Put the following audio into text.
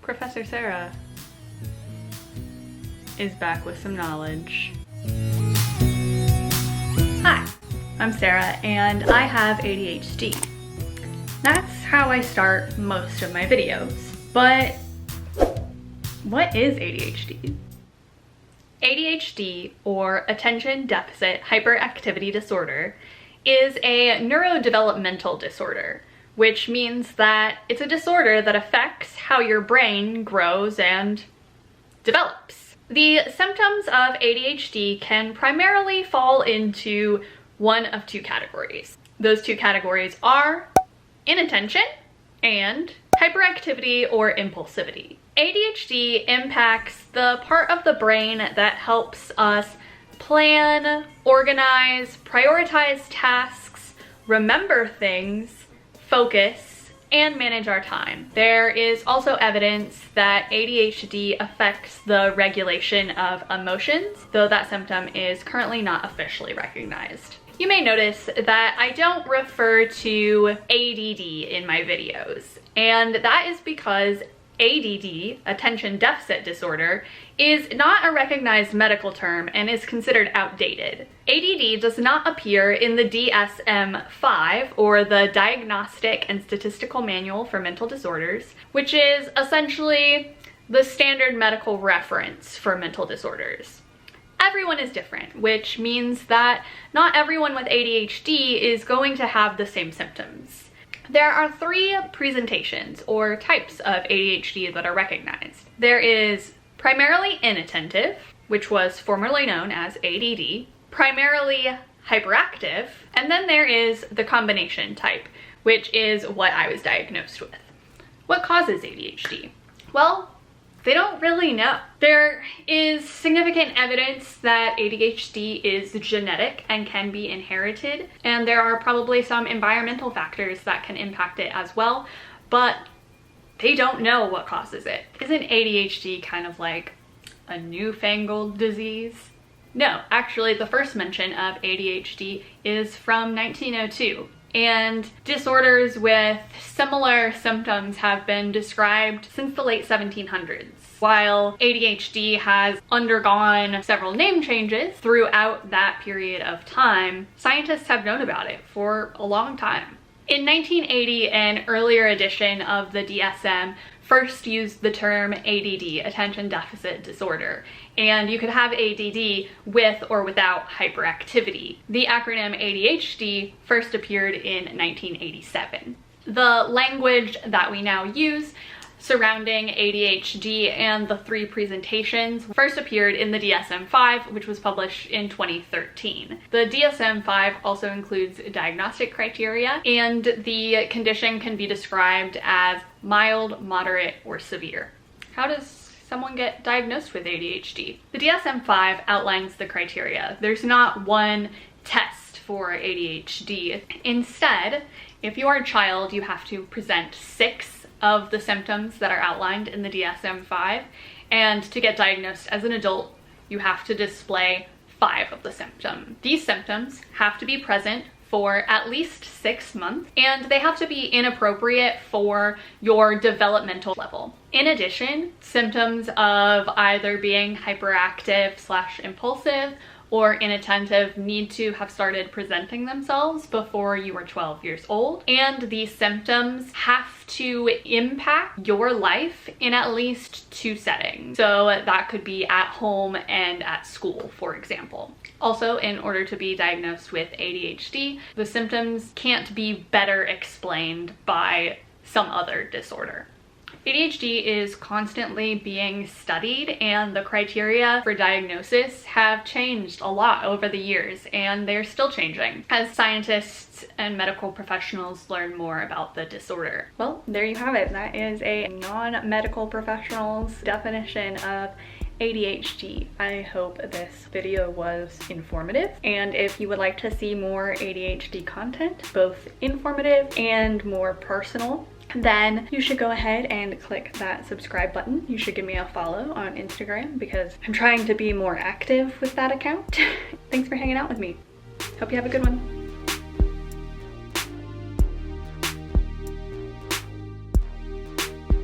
Professor Sarah is back with some knowledge. Hi, I'm Sarah and I have ADHD. That's how I start most of my videos. But what is ADHD? ADHD, or Attention Deficit Hyperactivity Disorder, is a neurodevelopmental disorder, which means that it's a disorder that affects how your brain grows and develops. The symptoms of ADHD can primarily fall into one of two categories. Those two categories are inattention and hyperactivity or impulsivity. ADHD impacts the part of the brain that helps us plan, organize, prioritize tasks, remember things, focus, and manage our time. There is also evidence that ADHD affects the regulation of emotions, though that symptom is currently not officially recognized. You may notice that I don't refer to ADD in my videos, and that is because ADD, Attention Deficit Disorder, is not a recognized medical term and is considered outdated. ADD does not appear in the DSM-5, or the Diagnostic and Statistical Manual for Mental Disorders, which is essentially the standard medical reference for mental disorders. Everyone is different, which means that not everyone with ADHD is going to have the same symptoms. There are three presentations or types of ADHD that are recognized. There is primarily inattentive, which was formerly known as ADD, primarily hyperactive, and then there is the combination type, which is what I was diagnosed with. What causes ADHD? Well, they don't really know. There is significant evidence that ADHD is genetic and can be inherited, and there are probably some environmental factors that can impact it as well, but they don't know what causes it. Isn't ADHD kind of like a newfangled disease? No, actually the first mention of ADHD is from 1902. And disorders with similar symptoms have been described since the late 1700s. While ADHD has undergone several name changes throughout that period of time, scientists have known about it for a long time. In 1980, an earlier edition of the DSM first used the term ADD, Attention Deficit Disorder, and you could have ADD with or without hyperactivity. The acronym ADHD first appeared in 1987. The language that we now use surrounding ADHD and the three presentations first appeared in the DSM-5, which was published in 2013. The DSM-5 also includes diagnostic criteria, and the condition can be described as mild, moderate, or severe. How does someone get diagnosed with ADHD? The DSM-5 outlines the criteria. There's not one test for ADHD. Instead, if you are a child, you have to present 6 of the symptoms that are outlined in the DSM-5, and to get diagnosed as an adult, you have to display 5 of the symptoms. These symptoms have to be present for at least 6 months, and they have to be inappropriate for your developmental level. In addition, symptoms of either being hyperactive/impulsive or inattentive need to have started presenting themselves before you were 12 years old, and these symptoms have to impact your life in at least 2 settings. So that could be at home and at school, for example. Also, in order to be diagnosed with ADHD, the symptoms can't be better explained by some other disorder. ADHD is constantly being studied, and the criteria for diagnosis have changed a lot over the years, and they're still changing as scientists and medical professionals learn more about the disorder. Well, there you have it. That is a non-medical professional's definition of ADHD. I hope this video was informative, and if you would like to see more ADHD content, both informative and more personal, then you should go ahead and click that subscribe button. You should give me a follow on Instagram because I'm trying to be more active with that account. Thanks for hanging out with me. Hope you have a good one.